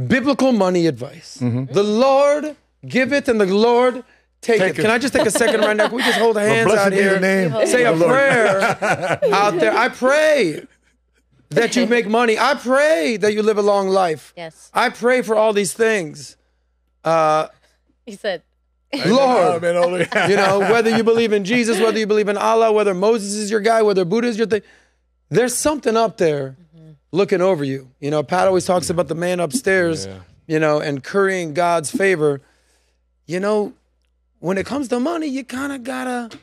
biblical money advice. The Lord give it and the Lord take it. Can I just take a second right now? Can we just hold hands out here? Say a prayer out there. I pray that you make money. I pray that you live a long life. Yes. I pray for all these things. He said, Lord, you know, whether you believe in Jesus, whether you believe in Allah, whether Moses is your guy, whether Buddha is your thing, there's something up there looking over you. You know, Pat always talks about the man upstairs, you know, and currying God's favor. You know, when it comes to money, you kind of gotta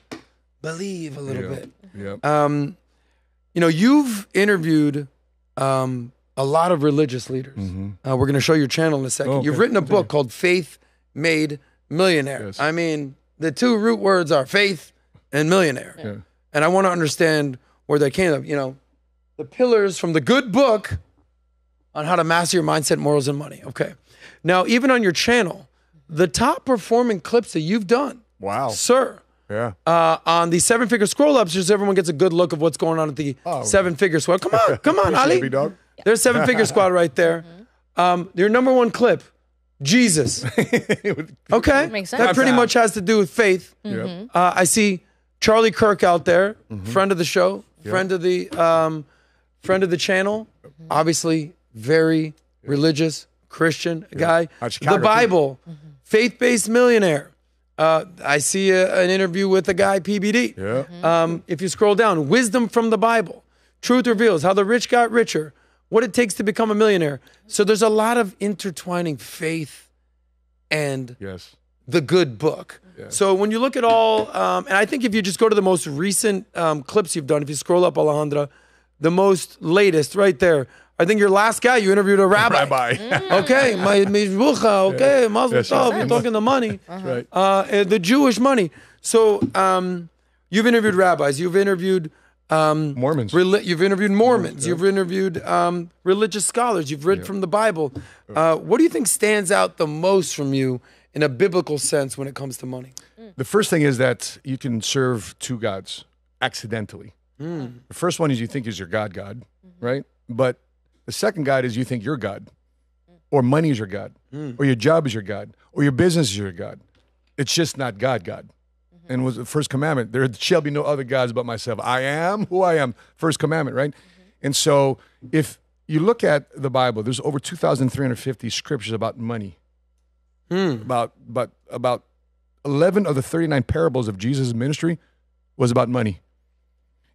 believe a little bit. You know, you've interviewed a lot of religious leaders. We're going to show your channel in a second. You've written a book called Faith Made Millionaire. I mean, the two root words are faith and millionaire. And I want to understand where they came from. You know, the pillars from the good book on how to master your mindset, morals, and money. Okay. Now, even on your channel, the top performing clips that you've done, sir, on the 7-figure scroll ups, just everyone gets a good look of what's going on at the 7-figure squad. Come on, Ali. There's 7-figure squad right there. Your number one clip, Jesus. Okay, makes sense. that pretty much has to do with faith. I see Charlie Kirk out there, friend of the show, friend of the channel. Obviously, very religious Christian guy. The Bible, faith-based millionaire. I see an interview with a guy, PBD. If you scroll down, wisdom from the Bible. Truth reveals how the rich got richer. What it takes to become a millionaire. So there's a lot of intertwining faith and the good book. So when you look at all, and I think if you just go to the most recent clips you've done, if you scroll up, Alejandra, the most latest right there, I think your last guy, you interviewed a rabbi. Okay, my mishbucha, okay, mazel tov, you're talking the money. The Jewish money. So you've interviewed rabbis, you've interviewed Mormons. You've interviewed Mormons. You've interviewed religious scholars. You've read from the Bible. What do you think stands out the most from you in a biblical sense when it comes to money? The first thing is that you can serve two gods accidentally. The first one is you think is your God, right? But the second God is you think you're God, or money is your God, or your job is your God, or your business is your God. It's just not God. And was the first commandment, there shall be no other gods but myself. I am who I am. First commandment, right? And so if you look at the Bible, there's over 2,350 scriptures about money. About 11 of the 39 parables of Jesus' ministry was about money.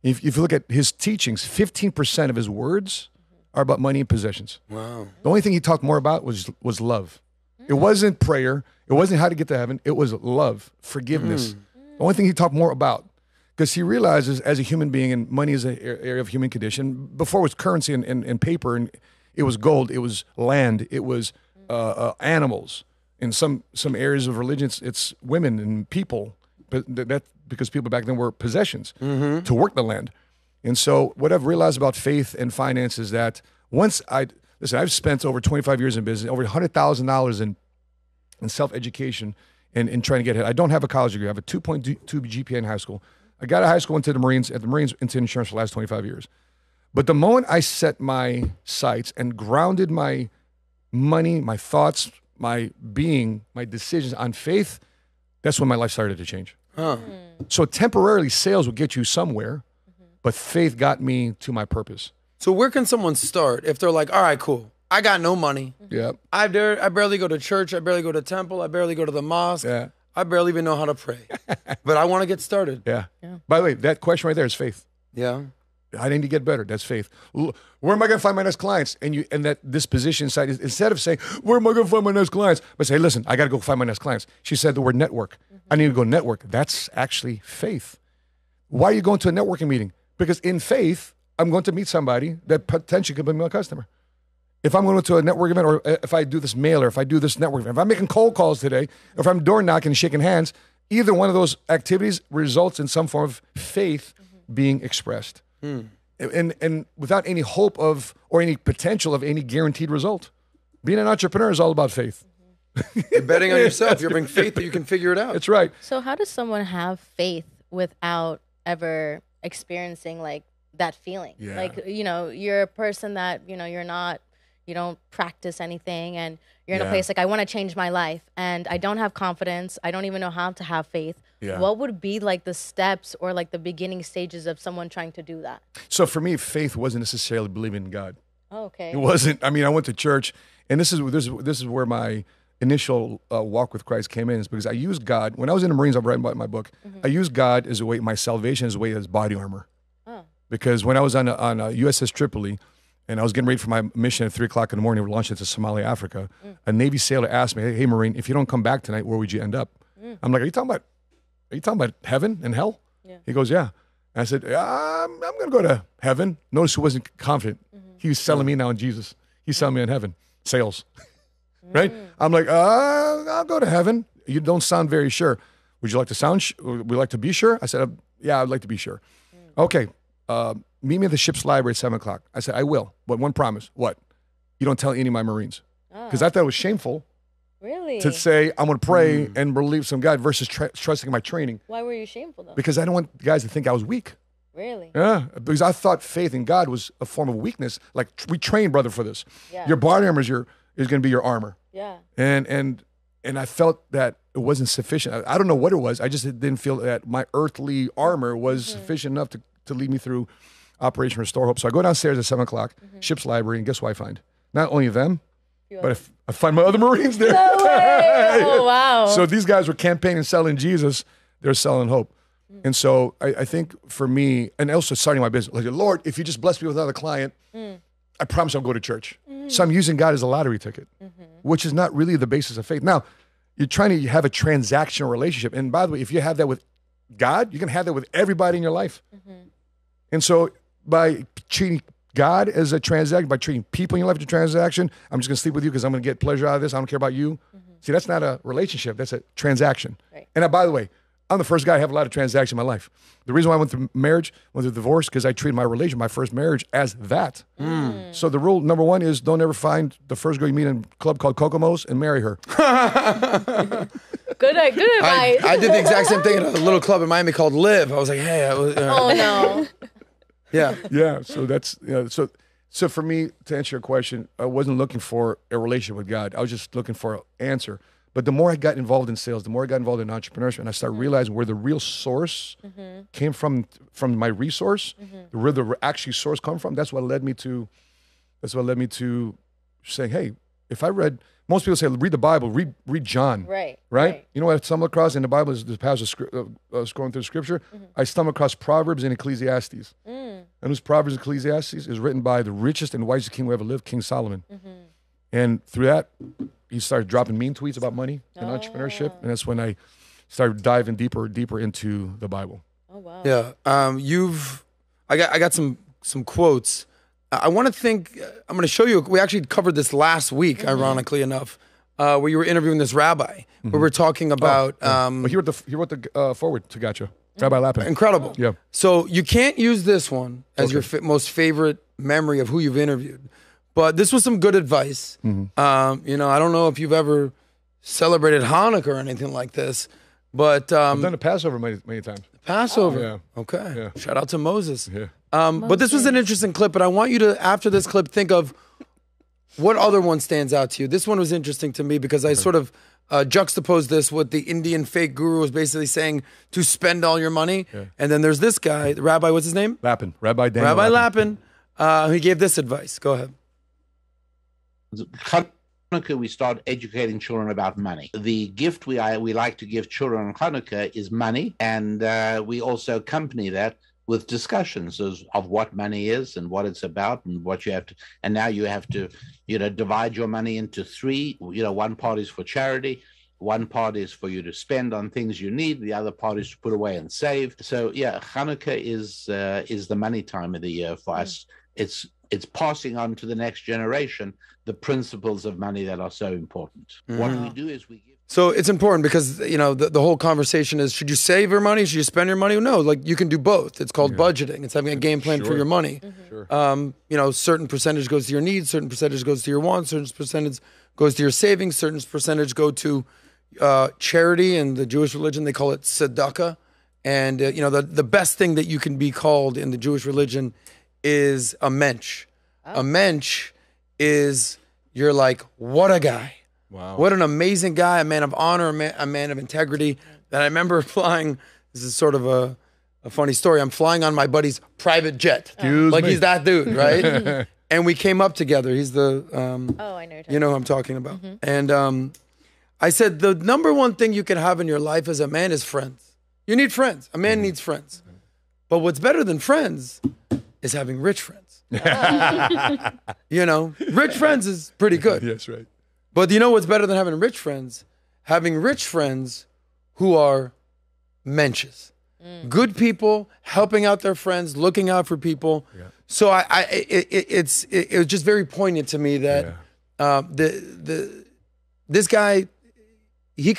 If you look at his teachings, 15% of his words are about money and possessions. Wow. The only thing he talked more about was love. It wasn't prayer. It wasn't how to get to heaven. It was love, forgiveness. The only thing he talked more about, because he realizes as a human being, and money is an area of human condition. Before it was currency and paper, and it was gold, it was land, it was animals. In some areas of religion, it's women and people, but that because people back then were possessions to work the land. And so what I've realized about faith and finance is that I've spent over 25 years in business, over $100,000 in self-education and trying to get ahead. I don't have a college degree. I have a 2.2 GPA in high school. I got out of high school into the Marines, at the Marines into insurance for the last 25 years. But the moment I set my sights and grounded my money, my thoughts, my being, my decisions on faith, that's when my life started to change. So temporarily sales will get you somewhere, but faith got me to my purpose. So where can someone start if they're like, all right, cool, I got no money. I barely go to church. I barely go to temple. I barely go to the mosque. I barely even know how to pray. But I want to get started. By the way, that question right there is faith. I need to get better. That's faith. Where am I going to find my next clients? And that disposition inside, instead of saying, where am I going to find my next clients? But say, listen, I got to go find my next clients. She said the word network. I need to go network. That's actually faith. Why are you going to a networking meeting? Because in faith, I'm going to meet somebody that potentially could be my customer. If I'm going to a network event, or if I do this mailer, if I do this network event, if I'm making cold calls today, if I'm door knocking and shaking hands, either one of those activities results in some form of faith being expressed. And without any hope of, or any potential of any guaranteed result. Being an entrepreneur is all about faith. You're betting on yourself. You're having faith that you can figure it out. That's right. So how does someone have faith without ever experiencing like that feeling? Like, you're a person that, you're not, you don't practice anything, and you're in a Yeah. place like, I want to change my life, and I don't have confidence. I don't even know how to have faith. Yeah. What would be like the steps or like the beginning stages of someone trying to do that? So for me, faith wasn't necessarily believing in God. Oh, okay. It wasn't. I mean, I went to church, and this is where my initial walk with Christ came in, is because I used God when I was in the Marines. I'm writing about my book. I used God as a way, my salvation as a way, as body armor. Oh. Because when I was on USS Tripoli, and I was getting ready for my mission at 3:00 in the morning, we're launching to Somalia, Africa. A Navy sailor asked me, "Hey, Marine, if you don't come back tonight, where would you end up?" I'm like, "Are you talking about heaven and hell?" Yeah. He goes, "Yeah." And I said, "I'm going to go to heaven." Notice he wasn't confident. He was selling me now in Jesus. He's selling me in heaven. Sales. Right? I'm like, I'll go to heaven. You don't sound very sure. Would you like to would you like to be sure? I said, yeah, I'd like to be sure. Okay. Meet me at the ship's library at 7:00. I said, I will. But one promise. What? You don't tell any of my Marines. Because I thought it was shameful Really? to say, I'm going to pray and believe some God versus trusting my training. Why were you shameful though? Because I don't want guys to think I was weak. Really? Yeah, because I thought faith in God was a form of weakness. Like, we train, brother, for this. Yeah. Your body armor is going to be your armor. Yeah. And I felt that it wasn't sufficient. I don't know what it was. I just didn't feel that my earthly armor was sufficient enough to lead me through Operation Restore Hope. So I go downstairs at 7:00, ship's library, and guess what I find? Not only them, but I find my other Marines there. No way. Oh, wow. So these guys were campaigning, selling Jesus. They're selling hope. And so I think for me, and also starting my business, like, Lord, if you just bless me with another client, I promise I'll go to church. So I'm using God as a lottery ticket, which is not really the basis of faith. Now, you're trying to have a transactional relationship. And by the way, if you have that with God, you can have that with everybody in your life. And so by treating God as a transaction, by treating people in your life as a transaction, I'm just going to sleep with you because I'm going to get pleasure out of this. I don't care about you. See, that's not a relationship. That's a transaction. Right. And by the way, I'm the first guy to have a lot of transactions in my life. The reason why I went through marriage, went through divorce, because I treated my first marriage, as that. So the rule number one is don't ever find the first girl you meet in a club called Kokomo's and marry her. Good advice. I did the exact same thing at a little club in Miami called Live. I was like, hey. Oh, no. Yeah. Yeah. So that's, so for me, to answer your question, I wasn't looking for a relationship with God. I was just looking for an answer. But the more I got involved in sales, the more I got involved in entrepreneurship, and I started realizing where the real source came from my resource, where the actual source come from. That's what led me to saying, hey, if I read, most people say, read the Bible, read John. Right? You know what I stumbled across in the Bible is the passage scrolling through the scripture? I stumbled across Proverbs and Ecclesiastes. And those Proverbs and Ecclesiastes is written by the richest and wisest king who ever lived, King Solomon. And through that, he started dropping mean tweets about money and entrepreneurship. And that's when I started diving deeper into the Bible. Oh, wow. Yeah. I got some quotes. I want to think, I'm going to show you, we actually covered this last week, ironically enough, where you were interviewing this rabbi, where we're talking about. But he wrote the forward to Gotcha. Rabbi Lapin. Incredible. Yeah. So you can't use this one as your most favorite memory of who you've interviewed. But this was some good advice. I don't know if you've ever celebrated Hanukkah or anything like this, but I've done the Passover many times. Passover. Yeah. Okay. Yeah. Shout out to Moses. Yeah. But this was an interesting clip, but I want you to, after this clip, think of what other one stands out to you. This one was interesting to me because I sort of juxtaposed this with the Indian fake guru was basically saying to spend all your money. Yeah. And then there's this guy, the rabbi, what's his name? Lapin. Rabbi Daniel Rabbi Lapin. He gave this advice. Go ahead. Hanukkah, we start educating children about money. The gift we like to give children on Hanukkah is money, and we also accompany that with discussions of what money is and what it's about and what you have to. And now you have to, divide your money into three. One part is for charity, one part is for you to spend on things you need, the other part is to put away and save. So yeah, Hanukkah is the money time of the year for us. It's passing on to the next generation the principles of money that are so important. What we do is we give. So it's important because, the whole conversation is, should you save your money? Should you spend your money? No, like you can do both. It's called budgeting. It's having a game plan for your money. Sure. Certain percentage goes to your needs, certain percentage goes to your wants, certain percentage goes to your savings, certain percentage go to charity. In the Jewish religion, they call it tzedakah. And, the best thing that you can be called in the Jewish religion is a mensch. A mensch is you're like, what a guy. Wow. What an amazing guy, a man of honor, a man of integrity. That I remember flying, this is sort of a funny story. I'm flying on my buddy's private jet. He's that dude, right? And we came up together. He's the, I know you know who I'm talking about. And I said, the number one thing you can have in your life as a man is friends. You need friends. A man needs friends. But what's better than friends is having rich friends. You know, rich friends is pretty good. Yes, right. But you know what's better than having rich friends? Having rich friends who are mensches. Good people, helping out their friends, looking out for people. Yeah. So it was just very poignant to me that this guy, he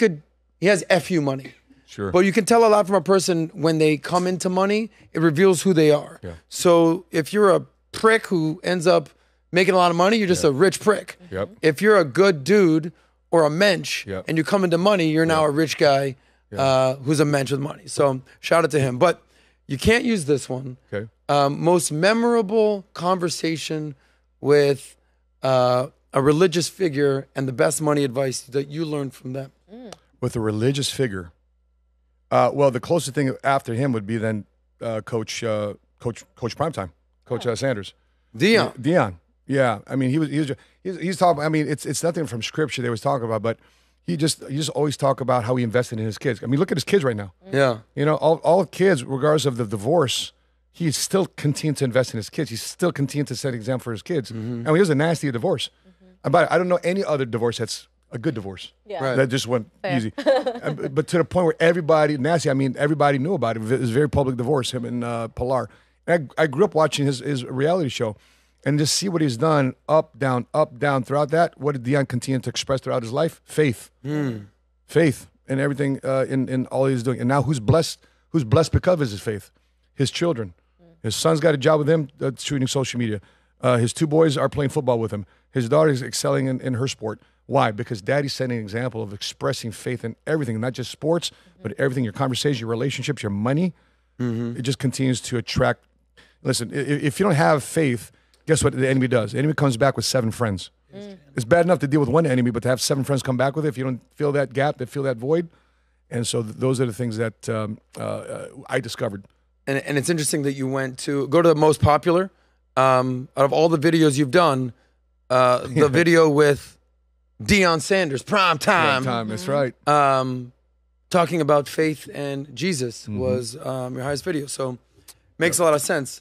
has FU money. Sure. But you can tell a lot from a person when they come into money, it reveals who they are. Yeah. So if you're a prick who ends up making a lot of money, you're just a rich prick. Yep. If you're a good dude or a mensch and you come into money, you're now a rich guy who's a mensch with money. So shout out to him. But you can't use this one. Okay. Most memorable conversation with a religious figure and the best money advice that you learned from them. With a religious figure. Well, the closest thing after him would be then Coach Primetime, Coach Sanders. Dion. Yeah. I mean, he's talking. I mean, it's nothing from scripture they was talking about, but he just always talk about how he invested in his kids. I mean, look at his kids right now. Yeah. You know, all kids, regardless of the divorce, he still continued to invest in his kids. He still continued to set an example for his kids. And he was a nasty divorce. But I don't know any other divorce that's a good divorce. Yeah. Right. That just went easy. But to the point where everybody knew about it. It was a very public divorce, him and Pilar. And I grew up watching his reality show and just see what he's done up, down, throughout that. What did Dion continue to express throughout his life? Faith. Faith in everything, in all he's doing. And now who's blessed because of his faith? His children. His son's got a job with him shooting social media. His two boys are playing football with him. His daughter's excelling in her sport. Why? Because daddy's setting an example of expressing faith in everything, not just sports, but everything, your conversation, your relationships, your money. It just continues to attract. Listen, if you don't have faith, guess what the enemy does? The enemy comes back with 7 friends. It's bad enough to deal with one enemy, but to have 7 friends come back with it, if you don't fill that gap, they fill that void. And so those are the things that I discovered. And it's interesting that you went to go to the most popular out of all the videos you've done, the video with Deion Sanders, prime time. That's right. Talking about faith and Jesus was your highest video. So makes a lot of sense.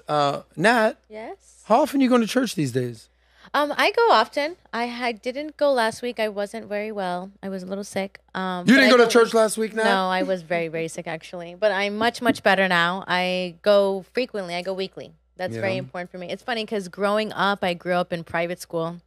Nat, Yes. how often are you going to church these days? I go often. I didn't go last week. I wasn't very well. I was a little sick. You didn't go to church last week, Nat? No, I was very, very sick actually. But I'm much, much better now. I go frequently. I go weekly. That's very important for me. It's funny because growing up, I grew up in private school.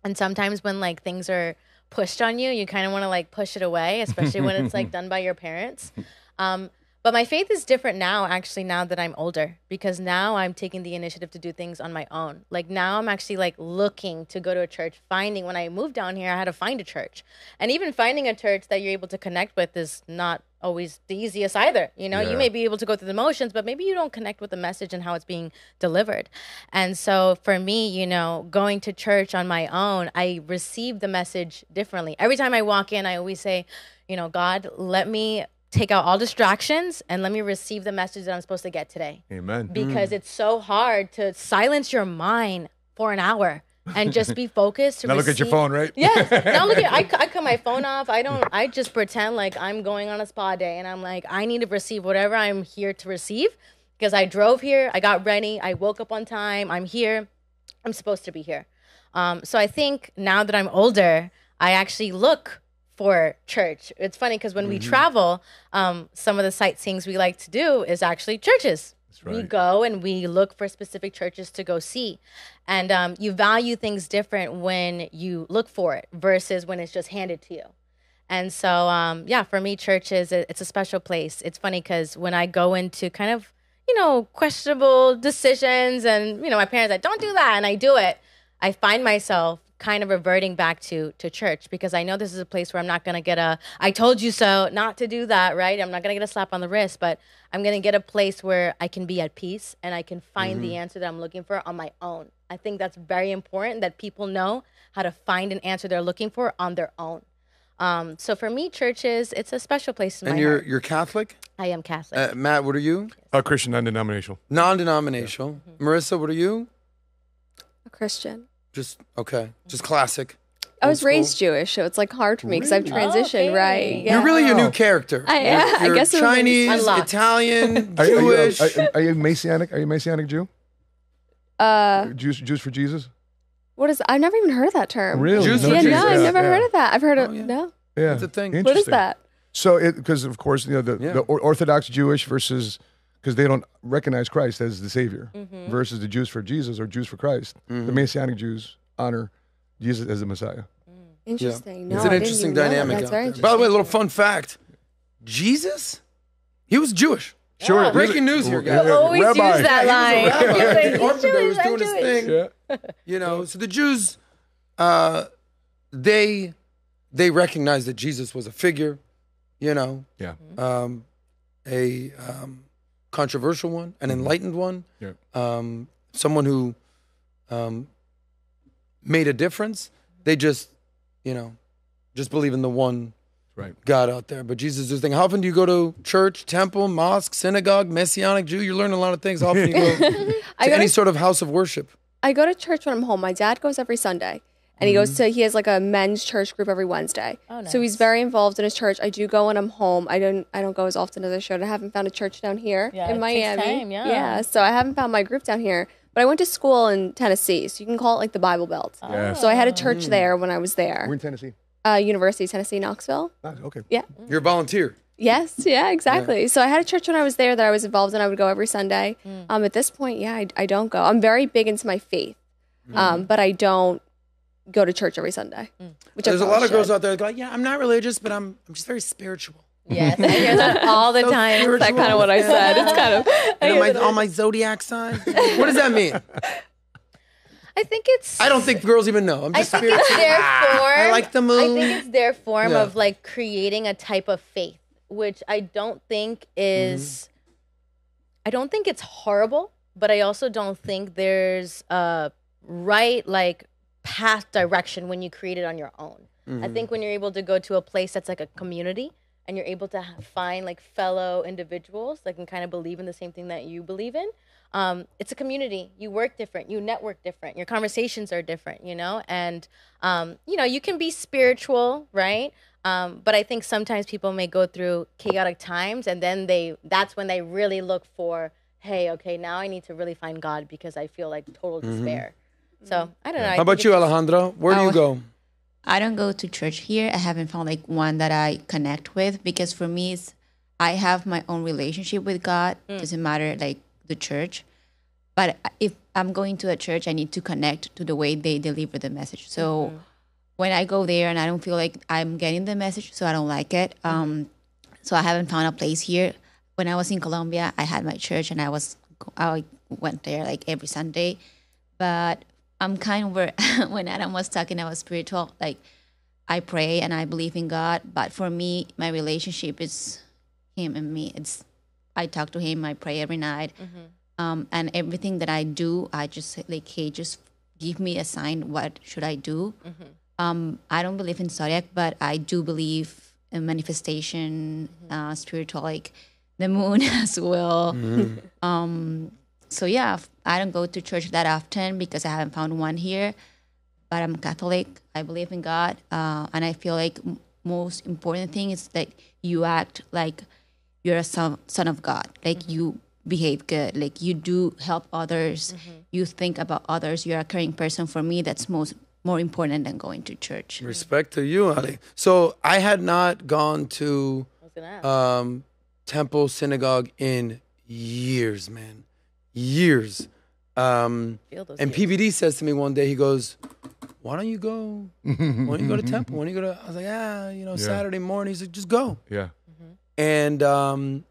And sometimes when like things are pushed on you, you kind of want to like push it away, especially when it's like done by your parents. But my faith is different now, actually, now that I'm older, because now I'm taking the initiative to do things on my own. Like now I'm actually like looking to go to a church, when I moved down here, I had to find a church. And even finding a church that you're able to connect with is not always the easiest either. You know, you may be able to go through the motions, but maybe you don't connect with the message and how it's being delivered. And so for me, you know, going to church on my own, I receive the message differently. Every time I walk in, I always say, you know, God, let me take out all distractions and let me receive the message that I'm supposed to get today. Amen. Because it's so hard to silence your mind for an hour and just be focused. To now look at your phone, right? Yes. Now look at I cut my phone off. I just pretend like I'm going on a spa day and I'm like, I need to receive whatever I'm here to receive because I drove here, I got ready, I woke up on time, I'm here, I'm supposed to be here. So I think now that I'm older, I actually look for church. It's funny because when we travel, some of the sightseeings we like to do is actually churches. That's right. We go and we look for specific churches to go see. And you value things different when you look for it versus when it's just handed to you. And so, for me, church it's a special place. It's funny because when I go into kind of, you know, questionable decisions and, you know, my parents are like, don't do that, and I do it, I find myself kind of reverting back to church because I know this is a place where I'm not going to get I told you so not to do that, right? I'm not going to get a slap on the wrist, but I'm going to get a place where I can be at peace and I can find the answer that I'm looking for on my own. I think that's very important that people know how to find an answer they're looking for on their own. So for me, it's a special place in my heart. And you're Catholic? I am Catholic. Matt, what are you? Christian, non-denominational. Non-denominational. Yeah. Marissa, what are you? A Christian. Just classic. I was raised Jewish, so it's like hard for me because I've transitioned, right? Yeah. You're really a new character. I guess Chinese, Italian, Jewish. Are you Messianic? Are you Messianic Jew? Jews for Jesus? What is? I've never even heard of that term. Really? Jews I've never heard of that. I've heard of no. Yeah, it's a thing. What is that? So, because of course, the Orthodox Jewish versus, because they don't recognize Christ as the Savior, versus the Jews for Jesus or Jews for Christ. The Messianic Jews honor Jesus as the Messiah. Interesting. Yeah. No, it's an interesting dynamic. That's very interesting. By the way, a little fun fact: Jesus, he was Jewish. Sure. Breaking news here, guys. You always use that line. The carpenter was doing his thing. Yeah. So the Jews, they recognized that Jesus was a figure, a controversial one, an enlightened one, someone who made a difference. They just believe in the one God out there. But Jesus is the thing. How often do you go to church, temple, mosque, synagogue, Messianic Jew? You're learning a lot of things. How often do you go to any sort of house of worship? I go to church when I'm home. My dad goes every Sunday. And he has like a men's church group every Wednesday. Oh, nice. So he's very involved in his church. I do go when I'm home. I don't go as often as I should. I haven't found a church down here in Miami. Takes time, yeah. So I haven't found my group down here. But I went to school in Tennessee, so you can call it like the Bible Belt. Yeah. So I had a church there when I was there. We're in Tennessee. University of Tennessee, Knoxville. Nice. Okay. Yeah. You're a volunteer. Yes. Yeah. Exactly. Yeah. So I had a church when I was there that I was involved in. I would go every Sunday. At this point, I don't go. I'm very big into my faith, but I don't go to church every Sunday. There's a lot of girls out there that go, I'm not religious, but I'm just very spiritual. Yes, I hear that all the time. That's kind of what I said. It's kind of on my zodiac sign. What does that mean? I think it's. I don't think girls even know. I'm just spiritual. It's their form. I like the moon. I think it's their form of like creating a type of faith, which I don't think is. I don't think it's horrible, but I also don't think there's a right path direction when you create it on your own. I think when you're able to go to a place that's like a community and you're able to find like fellow individuals that can kind of believe in the same thing that you believe in, it's a community. You work different, you network different, your conversations are different, and you can be spiritual, right? But I think sometimes people may go through chaotic times and then that's when they really look for, hey, okay, now I need to really find God because I feel like total despair. So I don't know. How about you, Alejandra? Where do you go? I don't go to church here. I haven't found one that I connect with because for me, I have my own relationship with God. Doesn't matter the church. But if I'm going to a church, I need to connect to the way they deliver the message. So when I go there and I don't feel like I'm getting the message, so I don't like it. So I haven't found a place here. When I was in Colombia, I had my church and I went there every Sunday. But I'm kind of where when Adam was talking about spiritual, I pray and I believe in God. But for me, my relationship is him and me. I talk to him, I pray every night. And everything that I do, I just hey, just give me a sign. What should I do? I don't believe in zodiac, but I do believe in manifestation, spiritual, the moon as well. So yeah, I don't go to church that often because I haven't found one here. But I'm Catholic. I believe in God, and I feel like most important thing is that you act like you're a son of God. You behave good. You do help others. You think about others. You're a caring person. For me, that's more important than going to church. Respect to you, Ali. So I had not gone to temple, synagogue in years, man. Years. And PVD says to me one day, he goes, why don't you go to temple? When you go to, I was like, Saturday morning. He's like, just go. Yeah. And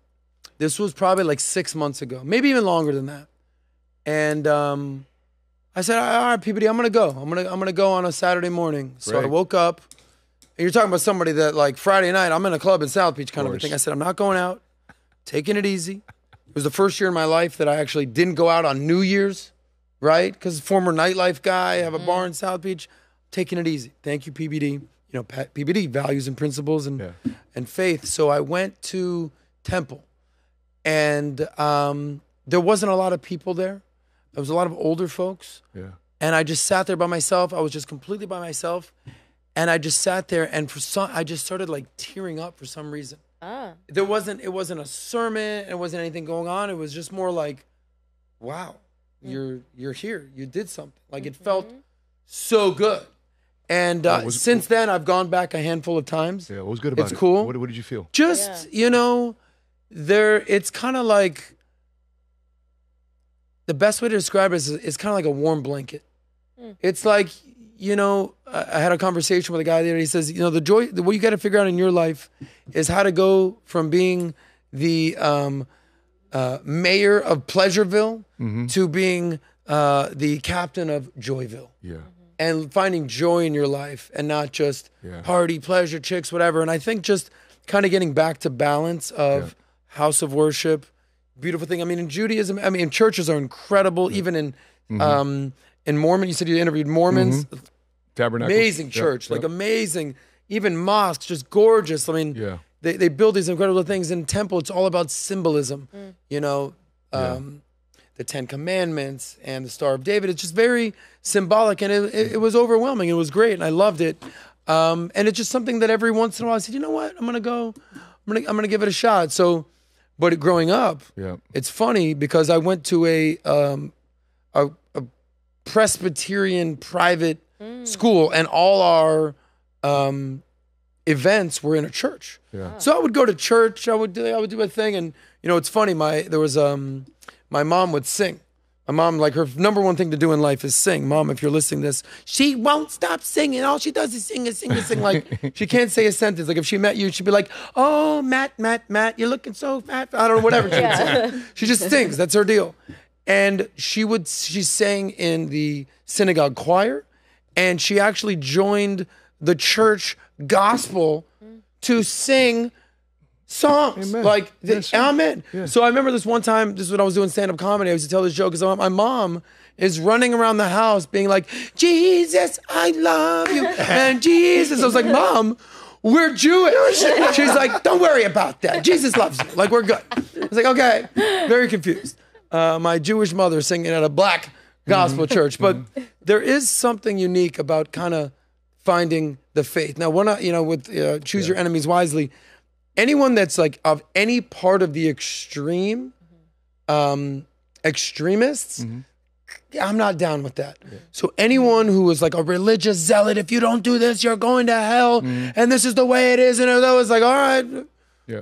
this was probably 6 months ago, maybe even longer than that. And I said, all right, PVD, I'm gonna go. I'm gonna go on a Saturday morning. So I woke up. And you're talking about somebody that Friday night, I'm in a club in South Beach kind of a thing. I said, I'm not going out, taking it easy. It was the first year in my life that I actually didn't go out on New Year's, right? Because former nightlife guy, have a bar in South Beach, taking it easy. Thank you, PBD. You know, PBD, values and principles and faith. So I went to Temple, and there wasn't a lot of people there. There was a lot of older folks. Yeah. And I just sat there by myself. I was just completely by myself. And I just sat there, and I just started like tearing up for some reason. It wasn't a sermon. It wasn't anything going on. It was just more like, wow, you're here. You did something. Like it felt so good. And since then, I've gone back a handful of times. Yeah, what was good about it? It's cool. What did you feel? Just, you know, it's kind of like, the best way to describe it is kind of like a warm blanket. It's like, you know, I had a conversation with a guy there. He says, you know, what you got to figure out in your life is how to go from being the mayor of Pleasureville to being the captain of Joyville. Yeah. And finding joy in your life and not just party, pleasure, chicks, whatever. And I think just kind of getting back to balance of house of worship, beautiful thing. I mean, in Judaism, I mean, churches are incredible. Even in Mormon, you said you interviewed Mormons. Tabernacles. Amazing church, like amazing. Even mosques, just gorgeous. I mean, they build these incredible things. In Temple, it's all about symbolism. You know, the Ten Commandments and the Star of David. It's just very symbolic, and it was overwhelming. It was great, and I loved it. And it's just something that every once in a while I said, you know what, I'm gonna give it a shot. So, but growing up, it's funny because I went to a Presbyterian private school, and all our events were in a church. So I would go to church. I would do a thing, and you know, it's funny. My mom would sing. My mom, like, her number one thing to do in life is sing. Mom, if you're listening to this, she won't stop singing. All she does is sing. Like, she can't say a sentence. Like, if she met you, she'd be like, oh, Matt, you're looking so fat. I don't know, whatever she would say. She just sings. That's her deal. And she sang in the synagogue choir, and she actually joined the church gospel to sing songs. Amen. Like, amen. Yeah. So I remember this one time, this is when I was doing stand-up comedy, I used to tell this joke, because my mom is running around the house being like, Jesus, I love you, and Jesus. I was like, Mom, we're Jewish. She's like, don't worry about that. Jesus loves you. Like, we're good. I was like, okay. Very confused. My Jewish mother singing at a black gospel church. But there is something unique about kind of finding the faith. Now, we're not, you know, with choose your enemies wisely, anyone that's like of any part of the extremists, I'm not down with that. So anyone who is like a religious zealot, if you don't do this, you're going to hell, and this is the way it is, and I was like, all right,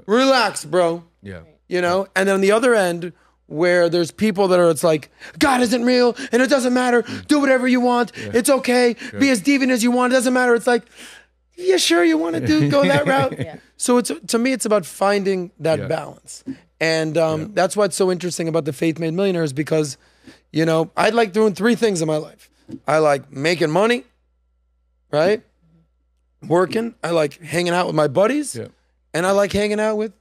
relax, bro. Yeah. You know, and then on the other end, where there's people that are, it's like, God isn't real, and it doesn't matter, do whatever you want, it's okay, be as deviant as you want, it doesn't matter. It's like, yeah, sure, you want to go that route? So to me, it's about finding that balance. And that's what's so interesting about the Faith Made Millionaires, because, you know, I like doing three things in my life. I like making money, right? Working. I like hanging out with my buddies. And I like hanging out with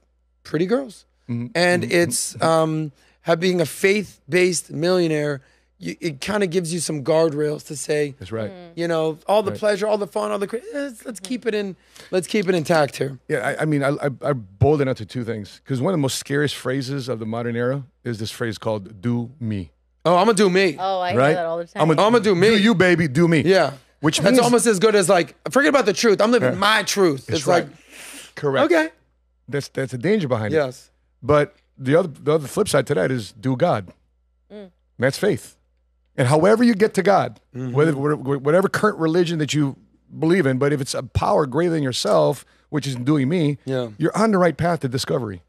pretty girls. And it's being a faith-based millionaire, it kind of gives you some guardrails to say, that's right. You know, all the pleasure, all the fun, all the let's keep it intact here. Yeah, I mean, I boiled it down to two things, because one of the most scariest phrases of the modern era is this phrase called "do me." Oh, I'm gonna do me. Oh, I hear that all the time. I'm gonna do me. Do you, baby? Do me. Yeah, which means, that's almost as good as like, forget about the truth. I'm living my truth. It's right. Like, correct. Okay, that's a danger behind it. Yes, but the other flip side to that is do God. That's faith. And however you get to God, whatever current religion that you believe in, but if it's a power greater than yourself, which is doing me, you're on the right path to discovery.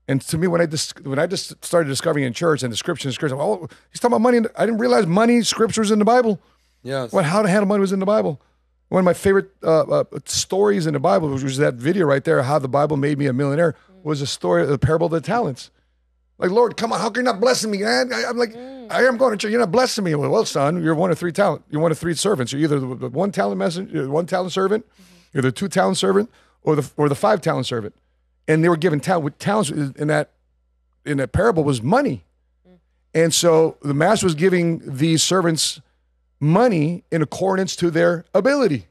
And to me, when I just started discovering in church and the scripture, he's talking about money. I didn't realize money scriptures in the Bible. Yes. Well, how to handle money was in the Bible. One of my favorite stories in the Bible, which was that video right there, how the Bible made me a millionaire, was a story of the parable of the talents. Like, Lord, come on, how can you not blessing me, man? I'm like, I am going to church. You're not blessing me. Well, son, you're one of three talent. You're one of three servants. You're either the 1 talent messenger, 1 talent servant, you're the 2 talent servant, or the 5 talent servant. And they were given talents in that parable was money. And so the master was giving these servants money in accordance to their ability.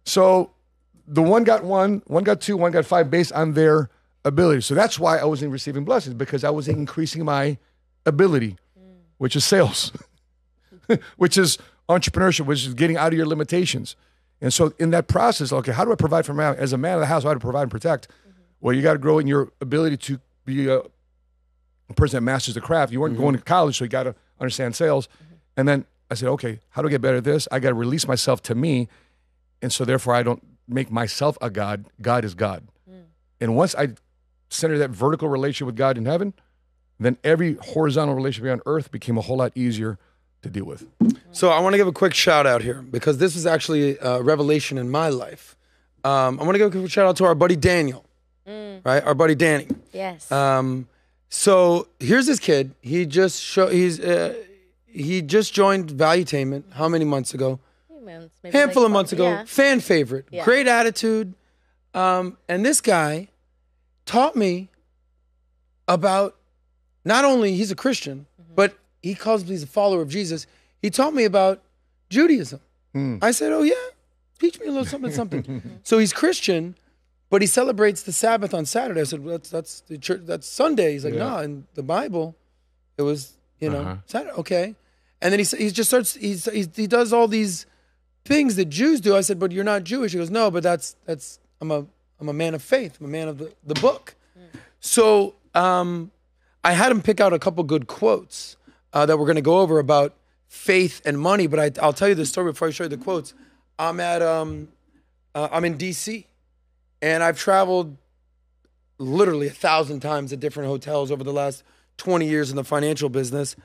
So the one got 1, one got 2, one got 5 based on their ability. So that's why I wasn't receiving blessings, because I was increasing my ability, which is sales, which is entrepreneurship, which is getting out of your limitations. And so in that process, okay, how do I provide for my, as a man of the house, how do I provide and protect? Well, you got to grow in your ability to be a person that masters the craft. You weren't going to college, so you got to understand sales. And then I said, okay, how do I get better at this? I got to release myself to me. And so therefore I don't make myself a God. God is God. And once I center that vertical relationship with God in heaven, then every horizontal relationship on earth became a whole lot easier to deal with. So I want to give a quick shout out here, because this was actually a revelation in my life. I want to give a quick shout out to our buddy Daniel, right? Our buddy Danny. Yes. So here's this kid. He just joined Valuetainment how many months ago? Handful of months ago. Yeah. Fan favorite. Yeah. Great attitude. And this guy taught me about, not only he's a Christian, but he calls me, he's a follower of Jesus. He taught me about Judaism. I said, oh yeah, teach me a little something, something. So he's Christian, but he celebrates the Sabbath on Saturday. I said, well, that's the church, that's Sunday. He's like, no, in the Bible, it was, Saturday. Okay. And then he just starts, he does all these things that Jews do. I said, but you're not Jewish. He goes, no, but that's I'm a man of faith. I'm a man of the book. So I had him pick out a couple good quotes that we're going to go over about faith and money. But I'll tell you the story before I show you the quotes. I'm in DC, and I've traveled literally 1,000 times at different hotels over the last 20 years in the financial business.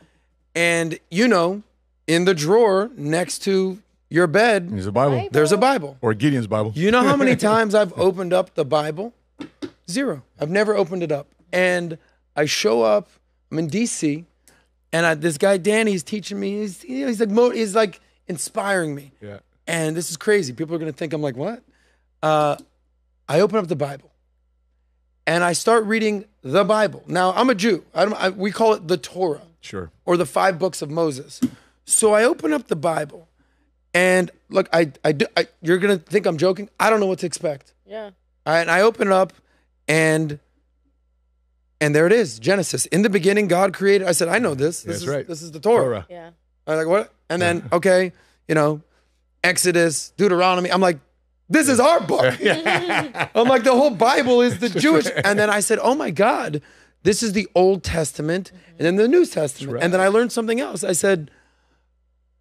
And in the drawer next to your bed, There's a Bible. there's a Bible. Or Gideon's Bible. You know how many times I've opened up the Bible? 0. I've never opened it up. And I show up, I'm in DC, and this guy Danny's teaching me. He's like inspiring me. Yeah. And this is crazy. People are gonna think I'm like, what? I open up the Bible, and I start reading the Bible. Now I'm a Jew. We call it the Torah. Sure. Or the 5 books of Moses. So I open up the Bible, and look, you're gonna think I'm joking. I don't know what to expect. Yeah. All right, and I open it up, and there it is, Genesis. In the beginning, God created. I said, I know this. That's right. This is the Torah. Yeah. I'm like, what? And then, okay, Exodus, Deuteronomy. I'm like, this is our book. I'm like, the whole Bible is the Jewish. And then I said, oh my God, this is the Old Testament and then the New Testament. Right. And then I learned something else. I said,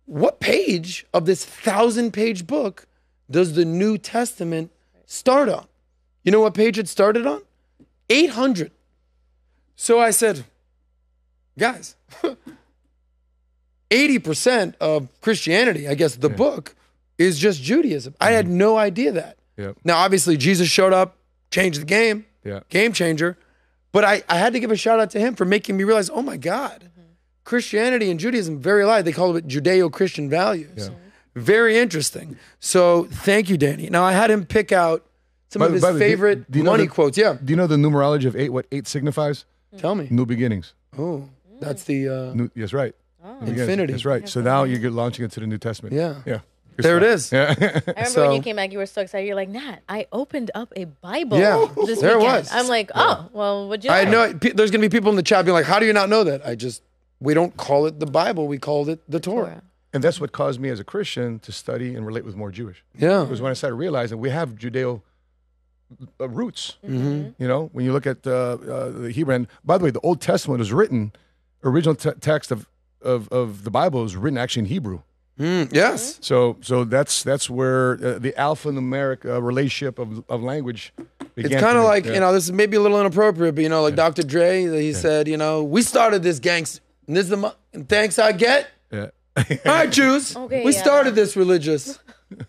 what page of this 1,000-page book does the New Testament start on? You know what page it started on? 800. So I said, guys, 80% of Christianity, I guess the book, is just Judaism. I had no idea that. Yep. Now, obviously, Jesus showed up, changed the game, game changer. But I had to give a shout out to him for making me realize, oh my God, Christianity and Judaism, very alike. They call it Judeo-Christian values. Yeah. Very interesting. So thank you, Danny. Now, I had him pick out some of his favorite money quotes. Yeah. Do you know the numerology of 8, what 8 signifies? Tell me. New beginnings. Oh, that's the... That's right. Infinity. That's right. So now you're launching into the New Testament. Yeah. Yeah. There it is. Yeah. I remember when you came back, you were so excited. You're like, Nat, I opened up a Bible this there weekend. was. I'm like, oh, well, what'd you I learn? know there's going to be people in the chat being like, how do you not know that? We don't call it the Bible. We called it the Torah. And that's what caused me as a Christian to study and relate with more Jewish. Yeah. Because when I started realizing we have Judeo roots, when you look at the Hebrew, and by the way, the Old Testament was written, original text of the Bible was written actually in Hebrew. Yes. So that's where the alphanumeric relationship of language began. It's kind of like, this is maybe a little inappropriate, but like Dr. Dre, he said, we started this gangster, and this is the thanks I get. Yeah. All right, Jews. Okay, we started this religious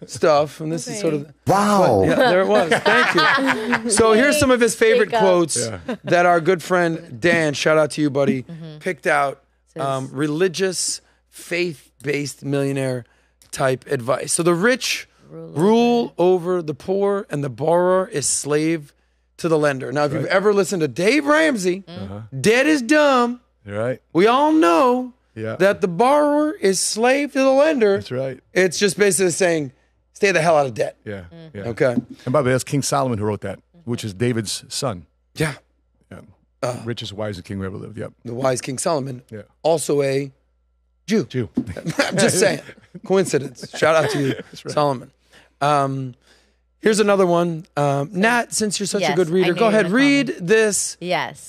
stuff, and this is sort of wow. Yeah, there it was. Thank you. So here's some of his favorite quotes that our good friend Dan, shout out to you, buddy, picked out. Religious, faith-based millionaire type advice. So the rich rule over the poor, and the borrower is slave to the lender. Now, if you've ever listened to Dave Ramsey, debt is dumb, Right. We all know Yeah. that the borrower is slave to the lender. That's right. It's just basically saying, stay the hell out of debt. Yeah. Yeah. Okay. And by the way, that's King Solomon who wrote that, which is David's son. Yeah. Yeah. Richest, wisest king who ever lived. Yep. The wise King Solomon. Yeah. Also a Jew. I'm just saying. Coincidence. Shout out to you, Solomon. Here's another one. Nat, since you're such a good reader, go ahead. Read this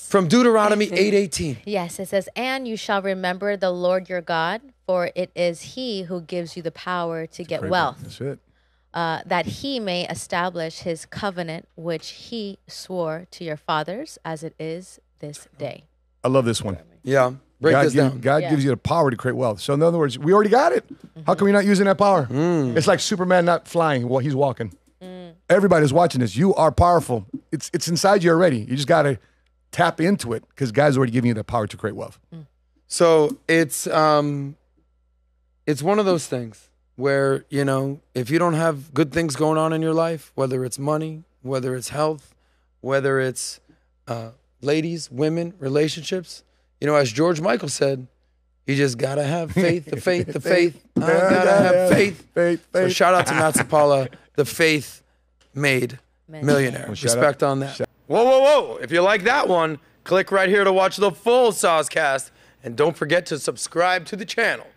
from Deuteronomy 8:18. Yes, it says, and you shall remember the Lord your God, for it is he who gives you the power to get wealth. That's it. That he may establish his covenant, which he swore to your fathers, as it is this day. I love this one. Yeah. Break this down. God gives you the power to create wealth. So in other words, we already got it. How come you're not using that power? It's like Superman not flying while he's walking. Everybody's watching this. You are powerful. It's inside you already. You just got to tap into it because God's already giving you the power to create wealth. So it's one of those things where, you know, if you don't have good things going on in your life, whether it's money, whether it's health, whether it's ladies, women, relationships, you know, as George Michael said, you just got to have faith, the faith, the faith. I got to have faith. So shout out to Sapaula, the faith made millionaire. Respect on that. Whoa, whoa, whoa. If you like that one, click right here to watch the full SOSCAST. And don't forget to subscribe to the channel.